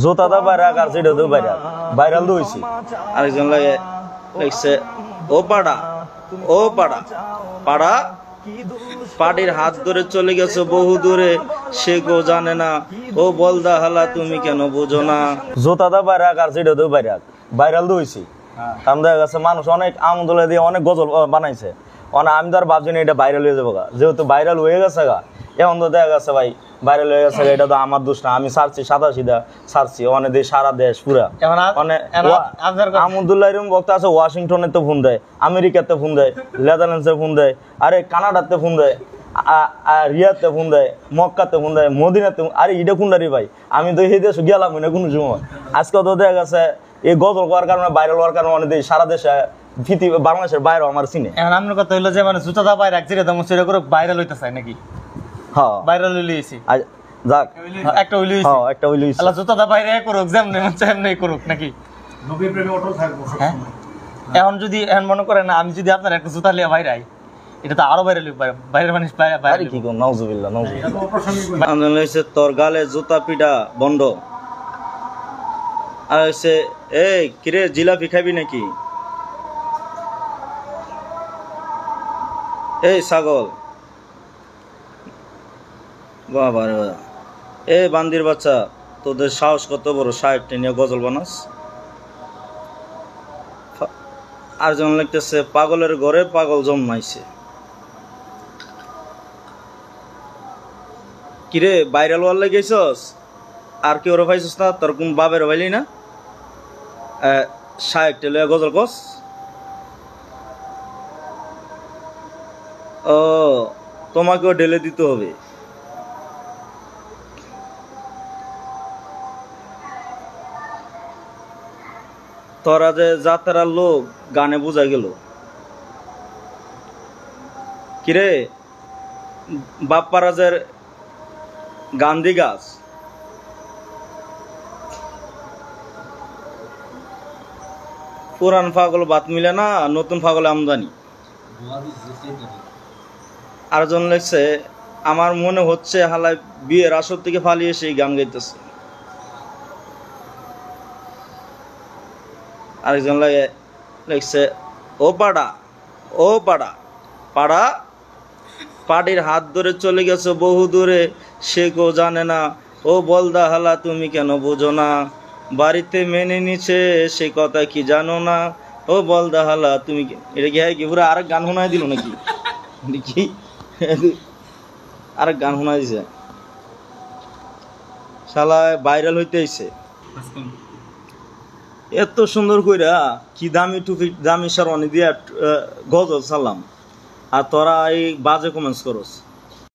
জোতাটা বাইরাক আর সেটা তো বাইরাক ভাইরাল তো হইছে। আরেকজন লাগে লিখছে ও পাড়া ও পাড়া পাড়া পাটির হাত ধরে চলে গেছে বহু দূরে সে গো জানে না ও বলদা হালা তুমি কেন বুঝো না। জোতাটা বাইরাক আর সেটা তো বাইরাক ভাইরাল তো হইছে। কারণ দেখা গেছে মানুষ অনেক আমদলে দিয়ে অনেক গজল বানাইছে, আমি তো আর ভাবছি না এটা ভাইরাল হয়ে যাবো গা, যেহেতু ভাইরাল হয়ে গেছে গা এখন তো দেখা গেছে ভাই ভাইরাল হয়ে গেছে, এটা তো আমার দোষ না। আমি ছাড়ছি সাদা সিধা ছাড়ছি অনেক দেশ সারা দেশ পুরা আহমদুল্লাহ এরকম বক্তা আছে ওয়াশিংটনের তো ফোন দেয়, আমেরিকাতে ফোন দেয়, নেদারল্যান্ডসে ফোন দেয়, আরে কানাডাতে ফোন দেয়, রিয়াদতে ফোন দেয়, মক্কাতে ফোন দেয়, মদিনাতে। আরে এটা কোনটারি ভাই, আমি তো এই দেশে গেলাম না কোনো সময়। আজকে তো দেখা গেছে এই গজল হওয়ার কারণে ভাইরাল হওয়ার কারণে অনেক দেশ সারা দেশে পৃথিবী বাংলাদেশের বাইরেও আমার চিনে। এখন আপনার কথা হইলো যে মানে জুতাটা বাইরে রাখছি তেমন সেটা করে ভাইরাল হইতে চাই নাকি? হ্যাঁ ভাইরাল হইলেছি যাক একটা হইলেছি, হ্যাঁ একটা হইলেছি। আল্লাহ জুতাটা বাইরে করুক যেমনি মন চায় এমনি করুক নাকি? নবীর প্রেমে অটল থাকবো। এখন যদি এখন মনে করেন আমি যদি আপনার একটা জুতা লিয়া বাইরে আই, এটা তো আরো বাইরে বাইরের মানুষ আরে কি কোন নাউজুবিল্লাহ নাউজুবিল্লাহ। আন্দোলন হয়েছে তোর গালে জুতা পিটা বন্ধ। আর হচ্ছে এই কিরে জিলাপি খাবি নাকি? এই ছাগল বাবা রে বাবা, এ বান্দির বাচ্চা তোদের সাহস কত বড়, সাহেবটা নিয়ে গজল বানাস। আর জন লিখতেছে পাগলের ঘরে পাগল জন্মাইছে। কিরে ভাইরাল ওয়ার লেগেছস আর কি ওরা পাইছস না? তোর কোন বাবের ভাইলি না সাহেবটা লইয়া গজল কস? ও তোমাকেও ঢেলে দিতে হবে। তোরা যে যাত্রার লোক গানে বোঝা গেল। কিরে বাপ্পারাজের গান্ধী গাছ পুরান পাগল বাত মিলে না, নতুন পাগল আমদানি। আরেকজন লিখছে আমার মনে হচ্ছে হালায় বিয়ের আসর থেকে পালিয়ে সেই গান গাইতেছে। আরেকজন লিখছে ও পাড়া ও পাড়া পাড়া পাটির হাত ধরে চলে গেছে বহু দূরে সে গো জানে না ও বলদা হালা তুমি কেন বুঝো না। বাড়িতে মেনে নিছে সে কথা কি জানো না ও বলদা হালা তুমি। এটা কি হয় কি পুরো আরেক গান শোনাই দিল নাকি? দেখি আরেক গান শোনাই দিছে, শালা ভাইরাল হইতে আইছে। এত সুন্দর কইরা কি দামি টুপি দামি শারওয়ানি দিয়া গজল সালাম, আর তোরা এই বাজে কমেন্টস করস।